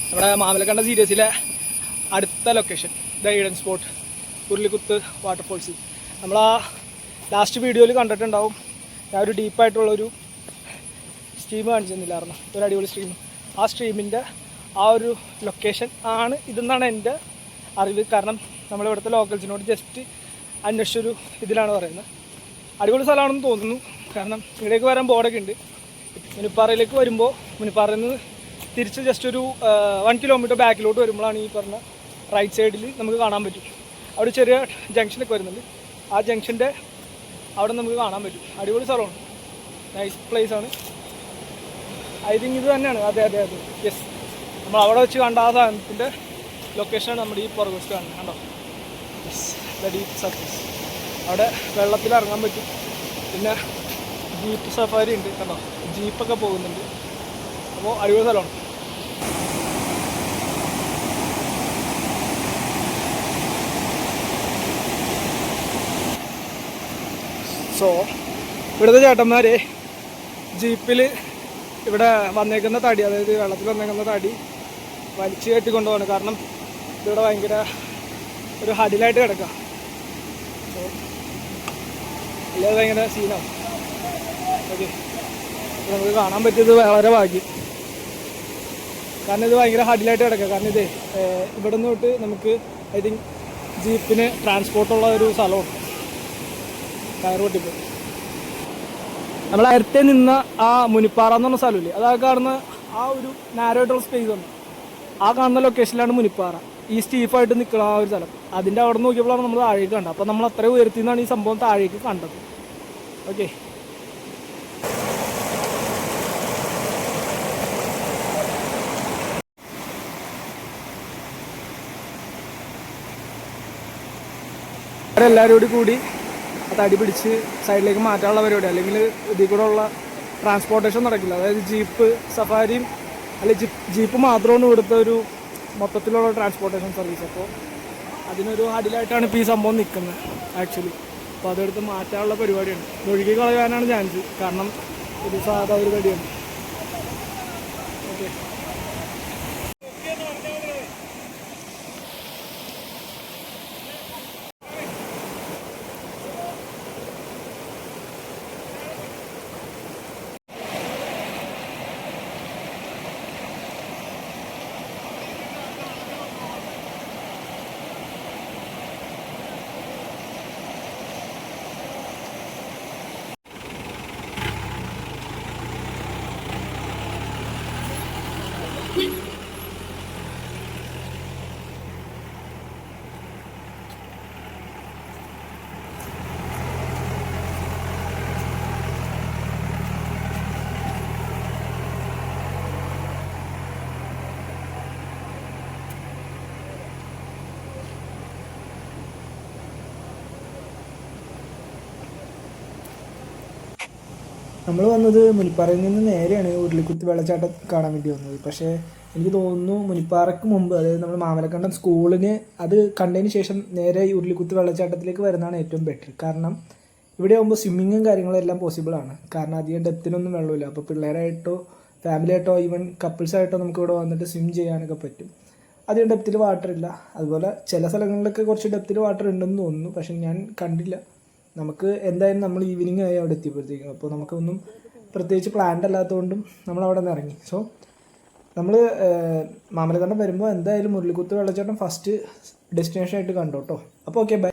നമ്മുടെ മാമലക്കണ്ട സീരീസിലെ അടുത്ത location the Eden spot Urulikuthu waterfalls. നമ്മൾ ആ ലാസ്റ്റ് വീഡിയോയിൽ കണ്ടിട്ടുണ്ടാവും. ഞാൻ ഒരു ഡീപ്പായിട്ടുള്ളൊരു സ്ട്രീം കാണിച്ചു തന്നില്ലായിരുന്നു, ഒരു അടിപൊളി സ്ട്രീം. ആ സ്ട്രീമിൻ്റെ ആ ഒരു ലൊക്കേഷൻ ആണ് ഇതെന്നാണ് എൻ്റെ അറിവ്. കാരണം നമ്മളിവിടുത്തെ ലോക്കൽസിനോട് ജസ്റ്റ് അന്വേഷിച്ചൊരു ഇതിലാണ് പറയുന്നത്. അടിപൊളി സ്ഥലമാണെന്ന് തോന്നുന്നു. കാരണം ഇവിടേക്ക് വരാൻ ബോർഡൊക്കെ ഉണ്ട്. മുനിപ്പാറയിലേക്ക് വരുമ്പോൾ മുനിപ്പാറയിൽ നിന്ന് തിരിച്ച് ജസ്റ്റ് ഒരു 1 കിലോമീറ്റർ ബാക്കിലോട്ട് വരുമ്പോഴാണ് ഈ പറഞ്ഞ റൈറ്റ് സൈഡിൽ നമുക്ക് കാണാൻ പറ്റും. അവിടെ ചെറിയ ജംഗ്ഷനൊക്കെ വരുന്നുണ്ട്. ആ ജംഗ്ഷൻ്റെ അവിടെ നമുക്ക് കാണാൻ പറ്റും. അടിപൊളി സ്ഥലമാണ്, നൈസ് പ്ലേസ് ആണ്. ഐ തിങ്ക് ഇത് തന്നെയാണ്. അതെ അതെ അതെ, യെസ്. നമ്മൾ അവിടെ വെച്ച് കണ്ട ആ സാധനത്തിൻ്റെ ലൊക്കേഷനാണ് നമ്മുടെ ഈ പുറകുവശത്ത് കാണുന്നത്. കണ്ടോ, യെസ്, ദ ഡീപ്പ് സർഫേസ്. അവിടെ വെള്ളത്തിൽ ഇറങ്ങാൻ പറ്റും. പിന്നെ ജീപ്പ് സഫാരി ഉണ്ട്, കണ്ടോ, ജീപ്പൊക്കെ പോകുന്നുണ്ട്. അപ്പോൾ അടിപൊളി സ്ഥലമാണ്. സോ ഇവിടുത്തെ ചേട്ടന്മാർ ജീപ്പിൽ ഇവിടെ വന്നേക്കുന്ന തടി, അതായത് വെള്ളത്തിൽ വന്നേക്കുന്ന തടി വലിച്ചു കയറ്റിക്കൊണ്ടുപോകണം. കാരണം ഇവിടെ ഭയങ്കര ഒരു ഹഡിലായിട്ട് കിടക്കുക. സോ അല്ലാതെ ഭയങ്കര സീനാവും. ഓക്കെ, നമുക്ക് കാണാൻ പറ്റിയത് വളരെ ഭാഗ്യം. കാരണം ഇത് ഭയങ്കര ഹഡിലായിട്ട് കിടക്കുക. കാരണം ഇത് ഇവിടെ നിന്ന് തൊട്ട് നമുക്ക് ഐ തിങ്ക് ജീപ്പിന് ട്രാൻസ്പോർട്ടുള്ള ഒരു സ്ഥലമാണ് കയറുപൊട്ടിപ്പ്. നമ്മൾ നേരത്തെ നിന്ന ആ മുനിപ്പാറ എന്ന് പറഞ്ഞ സ്ഥലമില്ലേ, അതാ കാണുന്ന ആ ഒരു നാരോയിട്ടുള്ള സ്പേസ് ഉണ്ട്. ആ കാണുന്ന ലൊക്കേഷനിലാണ് മുനിപ്പാറ, ഈ സ്റ്റീഫായിട്ട് നിൽക്കുന്ന ആ ഒരു സ്ഥലം. അതിൻ്റെ അവിടെ നോക്കിയപ്പോഴാണ് നമ്മൾ താഴേക്ക് കണ്ടത്. അപ്പോൾ നമ്മൾ അത്ര ഉയർത്തി നിന്നാണ് ഈ സംഭവം താഴേക്ക് കണ്ടത്. ഓക്കെ, അവരെല്ലാവരും കൂടി തടി പിടിച്ച് സൈഡിലേക്ക് മാറ്റാനുള്ള പരിപാടി, അല്ലെങ്കിൽ ഇതിൽ കൂടെ ഉള്ള ട്രാൻസ്പോർട്ടേഷൻ നടക്കില്ല. അതായത് ജീപ്പ് സഫാരിയും അല്ലെങ്കിൽ ജീപ്പ് മാത്രമാണ് ഇവിടുത്തെ ഒരു മൊത്തത്തിലുള്ള ട്രാൻസ്പോർട്ടേഷൻ സർവീസ്. അപ്പോൾ അതിനൊരു അടിയിലായിട്ടാണ് ഇപ്പോൾ ഈ സംഭവം നിൽക്കുന്നത് ആക്ച്വലി. അപ്പോൾ അതെടുത്ത് മാറ്റാനുള്ള പരിപാടിയാണ്. ഒഴുകി കളയാനാണ് ചാൻസ്, കാരണം ഒരു സാധാ ഒരു തടിയാണ്. ഓക്കെ, നമ്മൾ വന്നത് മുനിപ്പാറയിൽ നിന്ന് നേരെയാണ് ഉരുളിക്കുത്ത് വെള്ളച്ചാട്ടം കാണാൻ വേണ്ടി വന്നത്. പക്ഷേ എനിക്ക് തോന്നുന്നു മുനിപ്പാറയ്ക്ക് മുമ്പ്, അതായത് നമ്മൾ മാമലക്കണ്ടം സ്കൂളിന് അത് കണ്ടതിന് ശേഷം നേരെ ഉരുളിക്കുത്ത് വെള്ളച്ചാട്ടത്തിലേക്ക് വരുന്നതാണ് ഏറ്റവും ബെറ്റർ. കാരണം ഇവിടെ ആകുമ്പോൾ സ്വിമ്മിങ്ങും കാര്യങ്ങളും എല്ലാം പോസിബിളാണ്. കാരണം അധികം ഡെപ്തിനൊന്നും വെള്ളമില്ല. അപ്പോൾ പിള്ളേരായിട്ടോ ഫാമിലി ആയിട്ടോ ഈവൻ കപ്പിൾസായിട്ടോ നമുക്ക് ഇവിടെ വന്നിട്ട് സ്വിം ചെയ്യാനൊക്കെ പറ്റും. അധികം ഡെപ്തിൽ വാട്ടർ ഇല്ല. അതുപോലെ ചില സ്ഥലങ്ങളിലൊക്കെ കുറച്ച് ഡെപ്തിൽ വാട്ടർ ഉണ്ടെന്ന് തോന്നുന്നു, പക്ഷെ ഞാൻ കണ്ടില്ല. നമുക്ക് എന്തായാലും നമ്മൾ ഈവനിങ് ആയി അവിടെ എത്തിയപ്പോഴത്തേക്കും. അപ്പോൾ നമുക്കൊന്നും പ്രത്യേകിച്ച് പ്ലാൻഡ് അല്ലാത്തതുകൊണ്ടും നമ്മൾ അവിടെ നിന്ന് ഇറങ്ങി. സോ നമ്മൾ മാമലക്കണ്ടം വരുമ്പോൾ എന്തായാലും ഉരുളിക്കുത്ത് വെള്ളച്ചാട്ടം ഫസ്റ്റ് ഡെസ്റ്റിനേഷൻ ആയിട്ട് കണ്ടോ കേട്ടോ. അപ്പോൾ ഓക്കെ, ബൈ.